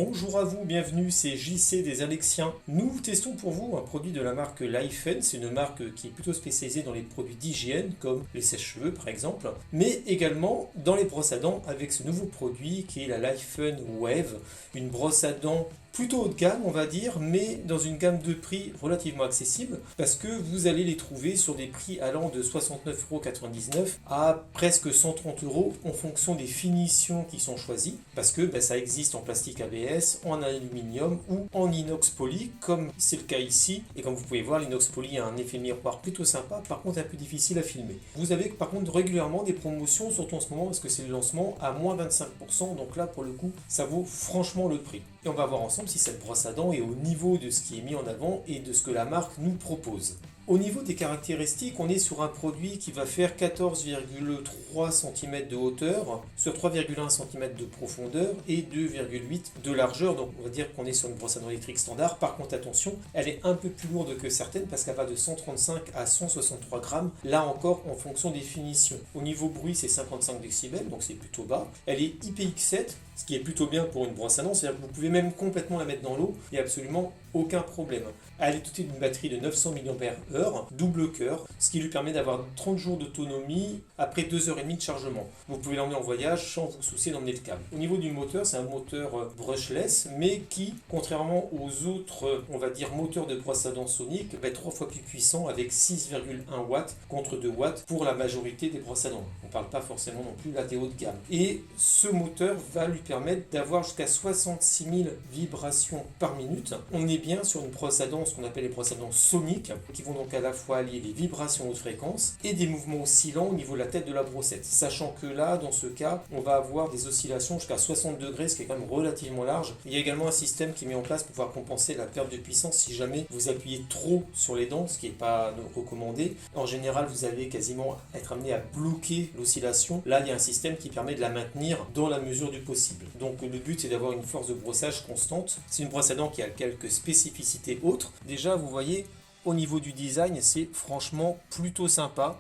Bonjour à vous, bienvenue, c'est JC des Alexiens. Nous testons pour vous un produit de la marque Lifen, c'est une marque qui est plutôt spécialisée dans les produits d'hygiène comme les sèche-cheveux par exemple, mais également dans les brosses à dents avec ce nouveau produit qui est la Lifen Wave, une brosse à dents plutôt haut de gamme on va dire, mais dans une gamme de prix relativement accessible parce que vous allez les trouver sur des prix allant de 69,99 € à presque 130 € en fonction des finitions qui sont choisies parce que ça existe en plastique ABS, en aluminium ou en inox poly comme c'est le cas ici, et comme vous pouvez voir l'inox poly a un effet miroir plutôt sympa, par contre un peu difficile à filmer. Vous avez par contre régulièrement des promotions, surtout en ce moment parce que c'est le lancement à moins 25%, donc là pour le coup ça vaut franchement le prix. Et on va voir ensemble si cette brosse à dents est au niveau de ce qui est mis en avant et de ce que la marque nous propose. Au niveau des caractéristiques, on est sur un produit qui va faire 14,3 cm de hauteur sur 3,1 cm de profondeur et 2,8 de largeur. Donc on va dire qu'on est sur une brosse à dents électrique standard. Par contre attention, elle est un peu plus lourde que certaines parce qu'elle va de 135 à 163 grammes. Là encore en fonction des finitions. Au niveau bruit c'est 55 décibels, donc c'est plutôt bas. Elle est IPX7, ce qui est plutôt bien pour une brosse à dents. C'est-à-dire que vous pouvez même complètement la mettre dans l'eau, il n'y a absolument aucun problème. Elle est dotée d'une batterie de 900 mAh, double cœur, ce qui lui permet d'avoir 30 jours d'autonomie après 2h30 de chargement. Vous pouvez l'emmener en voyage sans vous soucier d'emmener le câble. Au niveau du moteur, c'est un moteur brushless, mais qui, contrairement aux autres, on va dire, moteurs de brosse à dents Sonic, va être 3 fois plus puissant avec 6,1 watts contre 2 watts pour la majorité des brosses à dents. On ne parle pas forcément non plus là des hauts de gamme. Et ce moteur va lui permettre d'avoir jusqu'à 66 000 vibrations par minute. On est bien sur une brosse à dents, ce qu'on appelle les brosses à dents soniques, qui vont donc à la fois allier les vibrations haute fréquence et des mouvements oscillants au niveau de la tête de la brossette. Sachant que là, dans ce cas, on va avoir des oscillations jusqu'à 60 degrés, ce qui est quand même relativement large. Il y a également un système qui est mis en place pour pouvoir compenser la perte de puissance si jamais vous appuyez trop sur les dents, ce qui n'est pas recommandé. En général, vous allez quasiment être amené à bloquer l'oscillation. Là, il y a un système qui permet de la maintenir dans la mesure du possible. Donc le but, c'est d'avoir une force de brossage constante. C'est une brosse à dents qui a quelques spécificités autres. Déjà, vous voyez, au niveau du design, c'est franchement plutôt sympa.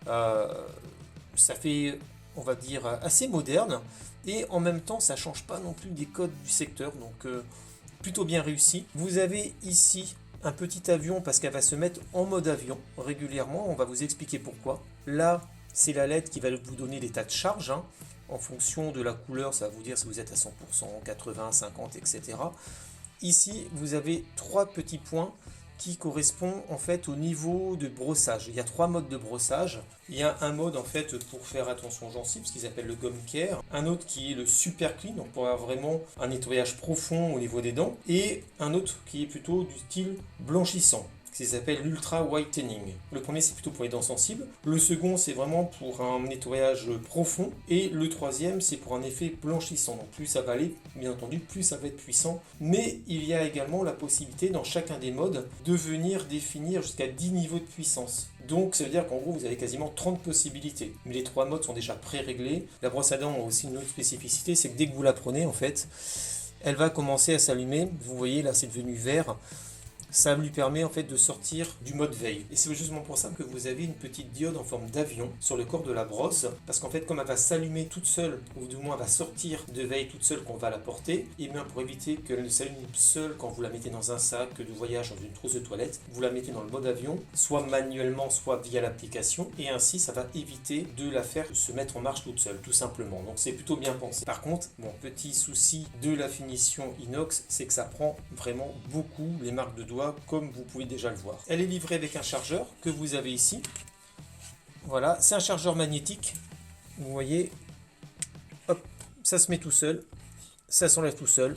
Ça fait, on va dire, assez moderne. Et en même temps, ça ne change pas non plus des codes du secteur. Donc, plutôt bien réussi. Vous avez ici un petit avion parce qu'elle va se mettre en mode avion régulièrement. On va vous expliquer pourquoi. Là, c'est la LED qui va vous donner l'état de charge. En fonction de la couleur, ça va vous dire si vous êtes à 100%, 80, 50, etc. Ici, vous avez 3 petits points qui correspondent en fait au niveau de brossage. Il y a 3 modes de brossage. Il y a un mode en fait pour faire attention aux gencives, ce qu'ils appellent le gum care. Un autre qui est le super clean, donc pour avoir vraiment un nettoyage profond au niveau des dents. Et un autre qui est plutôt du style blanchissant, qui s'appelle l'Ultra Whitening. Le premier, c'est plutôt pour les dents sensibles. Le second, c'est vraiment pour un nettoyage profond. Et le troisième, c'est pour un effet blanchissant. Donc plus ça va aller, bien entendu, plus ça va être puissant. Mais il y a également la possibilité, dans chacun des modes, de venir définir jusqu'à 10 niveaux de puissance. Donc ça veut dire qu'en gros, vous avez quasiment 30 possibilités. Mais les 3 modes sont déjà pré-réglés. La brosse à dents a aussi une autre spécificité, c'est que dès que vous la prenez, en fait, elle va commencer à s'allumer. Vous voyez, là, c'est devenu vert. Ça lui permet en fait de sortir du mode veille. Et c'est justement pour ça que vous avez une petite diode en forme d'avion sur le corps de la brosse, parce qu'en fait comme elle va s'allumer toute seule, ou du moins elle va sortir de veille toute seule quand on va la porter, et bien pour éviter qu'elle ne s'allume seule quand vous la mettez dans un sac de voyage, dans une trousse de toilette, vous la mettez dans le mode avion, soit manuellement, soit via l'application, et ainsi ça va éviter de la faire se mettre en marche toute seule, tout simplement. Donc c'est plutôt bien pensé. Par contre, mon petit souci de la finition inox, c'est que ça prend vraiment beaucoup les marques de doigts, comme vous pouvez déjà le voir. Elle est livrée avec un chargeur que vous avez ici. Voilà, c'est un chargeur magnétique. Vous voyez, hop, ça se met tout seul, ça s'enlève tout seul.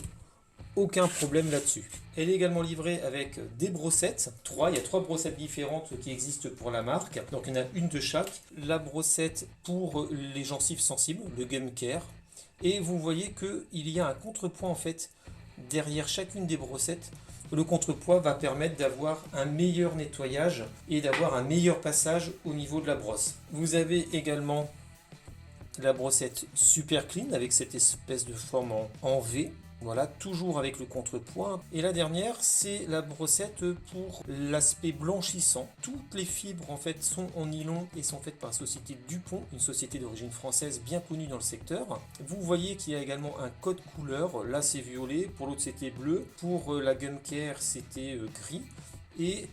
Aucun problème là-dessus. Elle est également livrée avec des brossettes. Il y a 3 brossettes différentes qui existent pour la marque. Donc il y en a une de chaque. La brossette pour les gencives sensibles, le Gum Care. Et vous voyez qu'il y a un contrepoids en fait derrière chacune des brossettes. Le contrepoids va permettre d'avoir un meilleur nettoyage et d'avoir un meilleur passage au niveau de la brosse. Vous avez également la brossette super clean avec cette espèce de forme en V. Voilà, toujours avec le contrepoint. Et la dernière, c'est la brossette pour l'aspect blanchissant. Toutes les fibres en fait sont en nylon et sont faites par la société Dupont, une société d'origine française bien connue dans le secteur. Vous voyez qu'il y a également un code couleur. Là c'est violet, pour l'autre c'était bleu, pour la Gum Care c'était gris. Et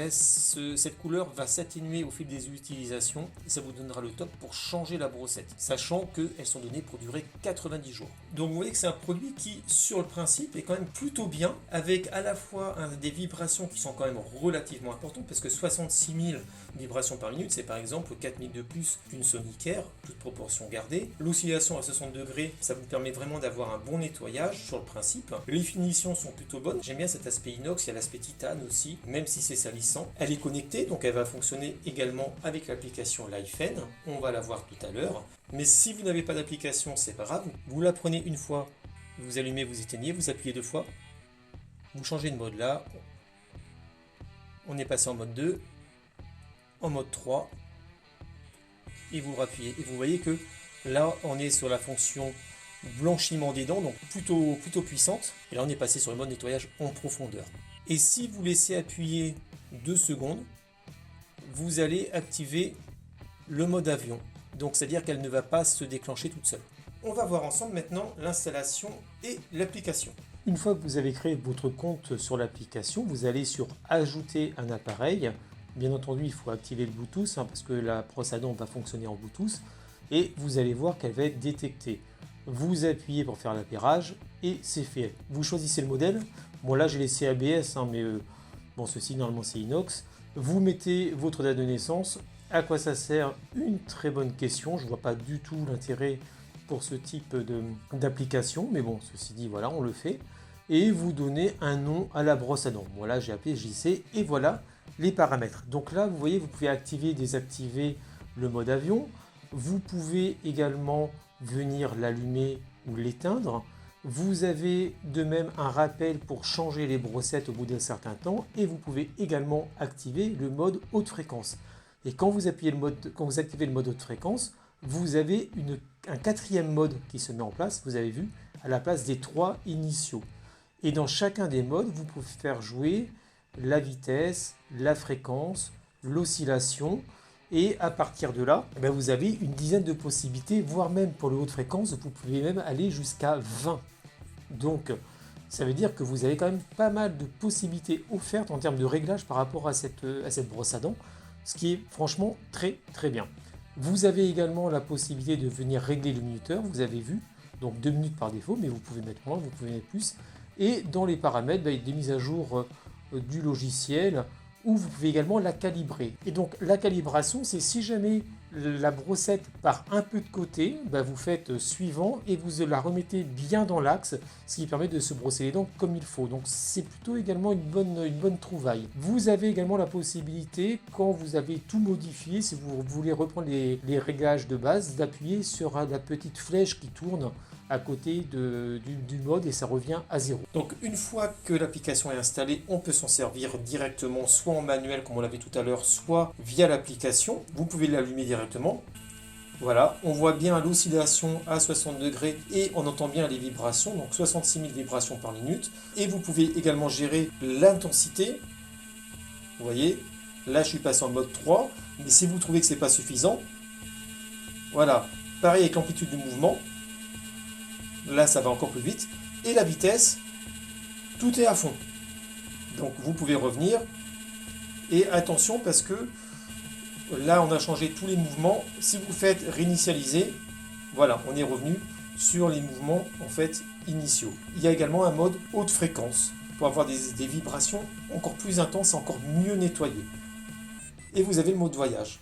cette couleur va s'atténuer au fil des utilisations et ça vous donnera le top pour changer la brossette, sachant qu'elles sont données pour durer 90 jours. Donc vous voyez que c'est un produit qui, sur le principe, est quand même plutôt bien, avec à la fois des vibrations qui sont quand même relativement importantes, parce que 66 000 vibrations par minute, c'est par exemple 4 000 de plus qu'une Sonicare, toute proportion gardée. L'oscillation à 60 degrés, ça vous permet vraiment d'avoir un bon nettoyage sur le principe. Les finitions sont plutôt bonnes. J'aime bien cet aspect inox, il y a l'aspect titane aussi, même si c'est salissant. Elle est connectée, donc elle va fonctionner également avec l'application LifeN. On va la voir tout à l'heure. Mais si vous n'avez pas d'application, c'est pas grave. Vous la prenez une fois, vous allumez, vous éteignez, vous appuyez 2 fois. Vous changez de mode là. On est passé en mode 2, en mode 3. Et vous rappuyez. Et vous voyez que là, on est sur la fonction blanchiment des dents, donc plutôt puissante. Et là, on est passé sur le mode nettoyage en profondeur. Et si vous laissez appuyer 2 secondes, vous allez activer le mode avion. Donc c'est-à-dire qu'elle ne va pas se déclencher toute seule. On va voir ensemble maintenant l'installation et l'application. Une fois que vous avez créé votre compte sur l'application, vous allez sur ajouter un appareil. Bien entendu, il faut activer le Bluetooth parce que la brosse à dents va fonctionner en Bluetooth. Et vous allez voir qu'elle va être détectée. Vous appuyez pour faire l'appairage et c'est fait. Vous choisissez le modèle. Bon là j'ai laissé ABS, mais bon ceci normalement c'est inox. Vous mettez votre date de naissance. À quoi ça sert? Une très bonne question. Je ne vois pas du tout l'intérêt pour ce type d'application. Mais bon, ceci dit, voilà, on le fait. Et vous donnez un nom à la brosse à dents. Voilà, j'ai appelé JC et voilà les paramètres. Donc là, vous voyez, vous pouvez activer, désactiver le mode avion. Vous pouvez également venir l'allumer ou l'éteindre. Vous avez de même un rappel pour changer les brossettes au bout d'un certain temps et vous pouvez également activer le mode haute fréquence. Et quand vous activez le mode haute fréquence, vous avez un 4e mode qui se met en place, vous avez vu, à la place des 3 initiaux. Et dans chacun des modes, vous pouvez faire jouer la vitesse, la fréquence, l'oscillation. Et à partir de là, vous avez une dizaine de possibilités, voire même pour le haute fréquence, vous pouvez même aller jusqu'à 20. Donc, ça veut dire que vous avez quand même pas mal de possibilités offertes en termes de réglage par rapport à cette brosse à dents, ce qui est franchement très très bien. Vous avez également la possibilité de venir régler le minuteur, vous avez vu, donc 2 minutes par défaut, mais vous pouvez mettre moins, vous pouvez mettre plus. Et dans les paramètres, il y a des mises à jour du logiciel, où vous pouvez également la calibrer. Et donc la calibration, c'est si jamais la brossette part un peu de côté, vous faites suivant et vous la remettez bien dans l'axe, ce qui permet de se brosser les dents comme il faut. Donc c'est plutôt également une bonne trouvaille. Vous avez également la possibilité, quand vous avez tout modifié, si vous voulez reprendre les réglages de base, d'appuyer sur la petite flèche qui tourne à côté du mode et ça revient à 0. Donc une fois que l'application est installée, on peut s'en servir directement, soit en manuel comme on l'avait tout à l'heure, soit via l'application. Vous pouvez l'allumer directement. Voilà, on voit bien l'oscillation à 60 degrés et on entend bien les vibrations, donc 66 000 vibrations par minute. Et vous pouvez également gérer l'intensité. Vous voyez, là je suis passé en mode 3, mais si vous trouvez que ce n'est pas suffisant, voilà, pareil avec l'amplitude du mouvement. Là, ça va encore plus vite. Et la vitesse, tout est à fond. Donc, vous pouvez revenir. Et attention, parce que là, on a changé tous les mouvements. Si vous faites réinitialiser, voilà, on est revenu sur les mouvements en fait initiaux. Il y a également un mode haute fréquence pour avoir des vibrations encore plus intenses et encore mieux nettoyées. Et vous avez le mode voyage.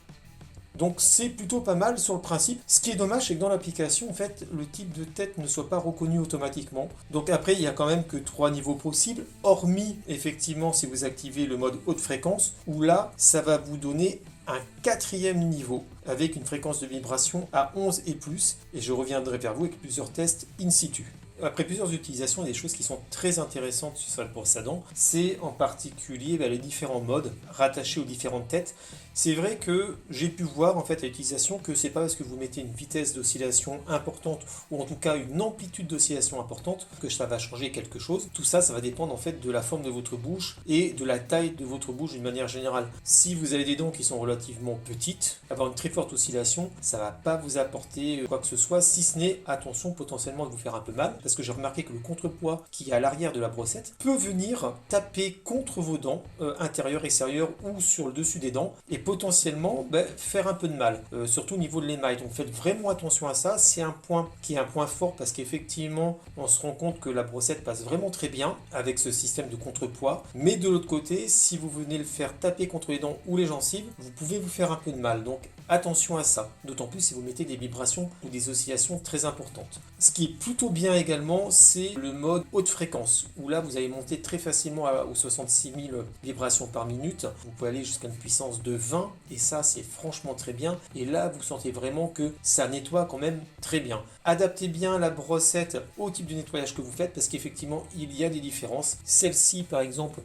Donc c'est plutôt pas mal sur le principe. Ce qui est dommage, c'est que dans l'application, en fait, le type de tête ne soit pas reconnu automatiquement. Donc après, il n'y a quand même que 3 niveaux possibles, hormis effectivement si vous activez le mode haute fréquence, où là, ça va vous donner un 4e niveau avec une fréquence de vibration à 11 et plus. Et je reviendrai vers vous avec plusieurs tests in situ. Après plusieurs utilisations, il y a des choses qui sont très intéressantes sur cette brosse à dents. C'est en particulier les différents modes rattachés aux différentes têtes. C'est vrai que j'ai pu voir en fait à l'utilisation que c'est pas parce que vous mettez une vitesse d'oscillation importante ou en tout cas une amplitude d'oscillation importante que ça va changer quelque chose. Tout ça, ça va dépendre en fait de la forme de votre bouche et de la taille de votre bouche d'une manière générale. Si vous avez des dents qui sont relativement petites, avoir une très forte oscillation, ça va pas vous apporter quoi que ce soit, si ce n'est, attention, potentiellement de vous faire un peu mal, parce que j'ai remarqué que le contrepoids qui est à l'arrière de la brossette peut venir taper contre vos dents, intérieures, extérieures ou sur le dessus des dents, et potentiellement faire un peu de mal, surtout au niveau de l'émail. Donc faites vraiment attention à ça, c'est un point qui est un point fort parce qu'effectivement on se rend compte que la brossette passe vraiment très bien avec ce système de contrepoids, mais de l'autre côté, si vous venez le faire taper contre les dents ou les gencives, vous pouvez vous faire un peu de mal. Donc attention à ça, d'autant plus si vous mettez des vibrations ou des oscillations très importantes. Ce qui est plutôt bien également, c'est le mode haute fréquence, où là vous allez monter très facilement aux 66 000 vibrations par minute. Vous pouvez aller jusqu'à une puissance de 20, et ça c'est franchement très bien. Et là vous sentez vraiment que ça nettoie quand même très bien. Adaptez bien la brossette au type de nettoyage que vous faites, parce qu'effectivement il y a des différences. Celle-ci par exemple,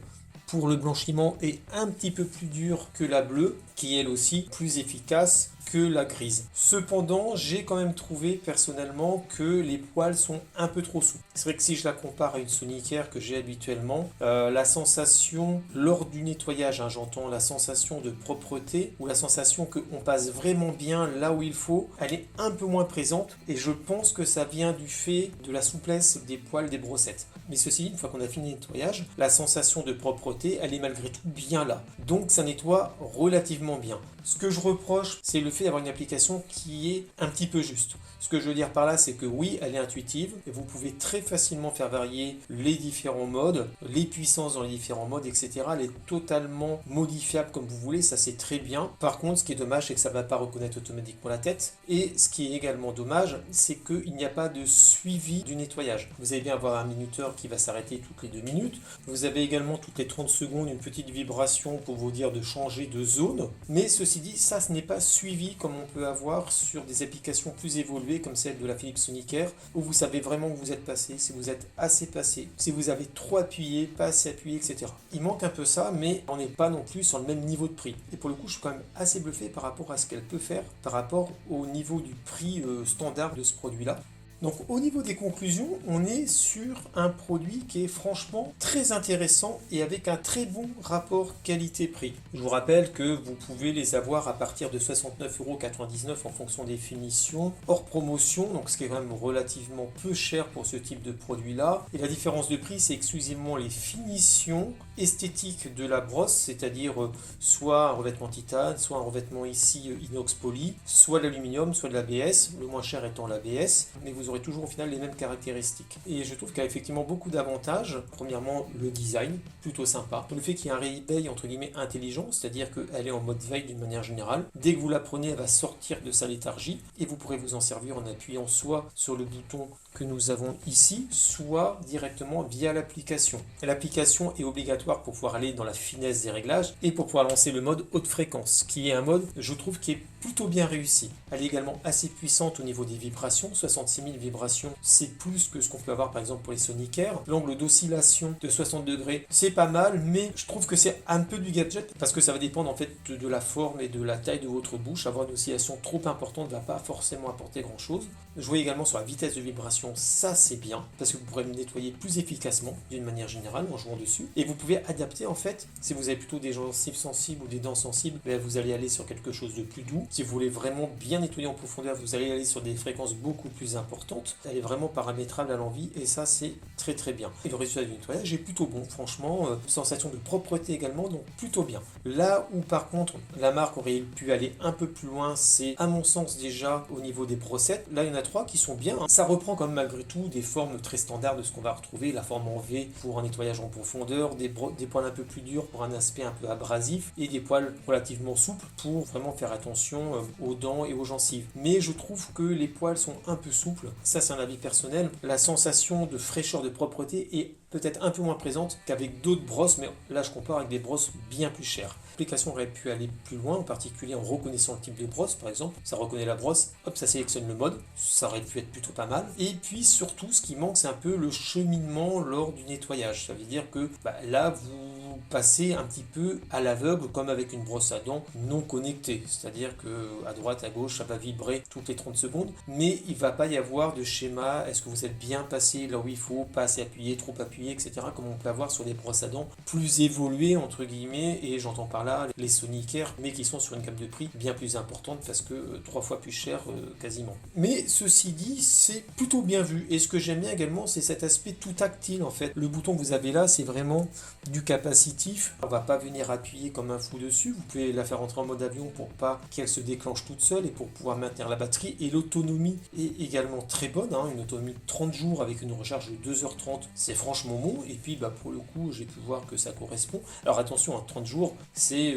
pour le blanchiment, est un petit peu plus dure que la bleue, qui est elle aussi plus efficace que la grise. Cependant, j'ai quand même trouvé personnellement que les poils sont un peu trop souples. C'est vrai que si je la compare à une Sonicare que j'ai habituellement, la sensation lors du nettoyage, j'entends la sensation de propreté ou la sensation qu'on passe vraiment bien là où il faut, elle est un peu moins présente et je pense que ça vient du fait de la souplesse des poils des brossettes. Mais ceci dit, une fois qu'on a fini le nettoyage, la sensation de propreté, elle est malgré tout bien là. Donc ça nettoie relativement bien. Ce que je reproche, c'est le fait d'avoir une application qui est un petit peu juste. Ce que je veux dire par là, c'est que oui, elle est intuitive et vous pouvez très facilement faire varier les différents modes, les puissances dans les différents modes, etc. Elle est totalement modifiable comme vous voulez, ça c'est très bien. Par contre, ce qui est dommage, c'est que ça ne va pas reconnaître automatiquement la tête. Et ce qui est également dommage, c'est qu'il n'y a pas de suivi du nettoyage. Vous allez bien avoir un minuteur qui va s'arrêter toutes les 2 minutes. Vous avez également toutes les 30 secondes une petite vibration pour vous dire de changer de zone. Mais ceci dit, ça ce n'est pas suivi comme on peut avoir sur des applications plus évoluées comme celle de la Philips Sonicare, où vous savez vraiment où vous êtes passé, si vous êtes assez passé, si vous avez trop appuyé, pas assez appuyé, etc. Il manque un peu ça, mais on n'est pas non plus sur le même niveau de prix. Et pour le coup, je suis quand même assez bluffé par rapport à ce qu'elle peut faire, par rapport au niveau du prix standard de ce produit-là. Donc au niveau des conclusions, on est sur un produit qui est franchement très intéressant et avec un très bon rapport qualité-prix. Je vous rappelle que vous pouvez les avoir à partir de 69,99€ en fonction des finitions, hors promotion, donc ce qui est quand même relativement peu cher pour ce type de produit-là. Et la différence de prix, c'est exclusivement les finitions esthétiques de la brosse, c'est-à-dire soit un revêtement titane, soit un revêtement ici inox poly, soit de l'aluminium, soit de l'ABS, le moins cher étant l'ABS, mais vous aurez toujours au final les mêmes caractéristiques. Et je trouve qu'elle a effectivement beaucoup d'avantages. Premièrement, le design, plutôt sympa. Le fait qu'il y ait un réveil entre guillemets intelligent, c'est-à-dire qu'elle est en mode veille d'une manière générale. Dès que vous la prenez, elle va sortir de sa léthargie et vous pourrez vous en servir en appuyant soit sur le bouton que nous avons ici, soit directement via l'application. L'application est obligatoire pour pouvoir aller dans la finesse des réglages et pour pouvoir lancer le mode haute fréquence, qui est un mode, je trouve, qui est plutôt bien réussi. Elle est également assez puissante au niveau des vibrations, 66 000 vibrations, c'est plus que ce qu'on peut avoir par exemple pour les Sonicare. L'angle d'oscillation de 60 degrés, c'est pas mal, mais je trouve que c'est un peu du gadget, parce que ça va dépendre en fait de la forme et de la taille de votre bouche. Avoir une oscillation trop importante ne va pas forcément apporter grand chose. Je vois également sur la vitesse de vibration, ça c'est bien, parce que vous pourrez le nettoyer plus efficacement d'une manière générale en jouant dessus. Et vous pouvez adapter en fait, si vous avez plutôt des gencives sensibles ou des dents sensibles, vous allez aller sur quelque chose de plus doux. Si vous voulez vraiment bien nettoyer en profondeur, vous allez aller sur des fréquences beaucoup plus importantes. Elle est vraiment paramétrable à l'envie et ça c'est très très bien. Et le résultat du nettoyage est plutôt bon, franchement, sensation de propreté également, donc plutôt bien. Là où par contre la marque aurait pu aller un peu plus loin, c'est à mon sens déjà au niveau des brossettes. Là il y en a 3 qui sont bien. Ça reprend quand même malgré tout des formes très standards de ce qu'on va retrouver, la forme en V pour un nettoyage en profondeur, des poils un peu plus durs pour un aspect un peu abrasif et des poils relativement souples pour vraiment faire attention aux dents et aux gencives. Mais je trouve que les poils sont un peu souples, ça c'est un avis personnel. La sensation de fraîcheur, de propreté est peut-être un peu moins présente qu'avec d'autres brosses, mais là je compare avec des brosses bien plus chères. L'application aurait pu aller plus loin, en particulier en reconnaissant le type de brosse, par exemple. Ça reconnaît la brosse, hop, ça sélectionne le mode, ça aurait pu être plutôt pas mal. Et puis surtout, ce qui manque, c'est un peu le cheminement lors du nettoyage. Ça veut dire que là, vous passez un petit peu à l'aveugle, comme avec une brosse à dents non connectée. C'est-à-dire que à droite, à gauche, ça va vibrer toutes les 30 secondes, mais il ne va pas y avoir de schéma. Est-ce que vous êtes bien passé là où il faut, pas assez appuyé, trop appuyé, etc. Comme on peut avoir sur des brosses à dents plus évoluées, entre guillemets, et j'entends par là les Sonicare, mais qui sont sur une gamme de prix bien plus importante parce que 3 fois plus cher quasiment. Mais ceci dit, c'est plutôt bien vu. Et ce que j'aime bien également, c'est cet aspect tout tactile en fait. Le bouton que vous avez là, c'est vraiment du capacitif. On va pas venir appuyer comme un fou dessus. Vous pouvez la faire entrer en mode avion pour pas qu'elle se déclenche toute seule et pour pouvoir maintenir la batterie. Et l'autonomie est également très bonne, hein. Une autonomie de 30 jours avec une recharge de 2h30, c'est franchement bon. Et puis pour le coup, j'ai pu voir que ça correspond. Alors attention, 30 jours, c'est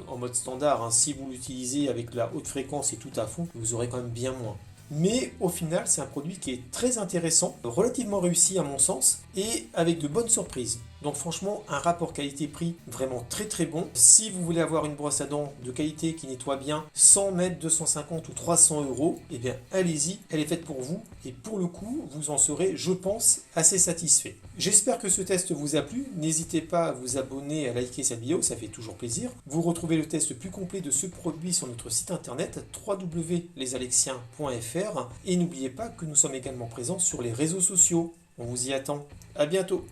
en mode standard, hein. Si vous l'utilisez avec la haute fréquence et tout à fond, vous aurez quand même bien moins. Mais au final, c'est un produit qui est très intéressant, relativement réussi à mon sens, et avec de bonnes surprises. Donc franchement, un rapport qualité-prix vraiment très très bon. Si vous voulez avoir une brosse à dents de qualité qui nettoie bien, sans mettre 250 ou 300 euros, eh bien allez-y, elle est faite pour vous. Et pour le coup, vous en serez, je pense, assez satisfait. J'espère que ce test vous a plu. N'hésitez pas à vous abonner, à liker cette vidéo, ça fait toujours plaisir. Vous retrouvez le test plus complet de ce produit sur notre site internet www.lesalexiens.fr. Et n'oubliez pas que nous sommes également présents sur les réseaux sociaux. On vous y attend. À bientôt.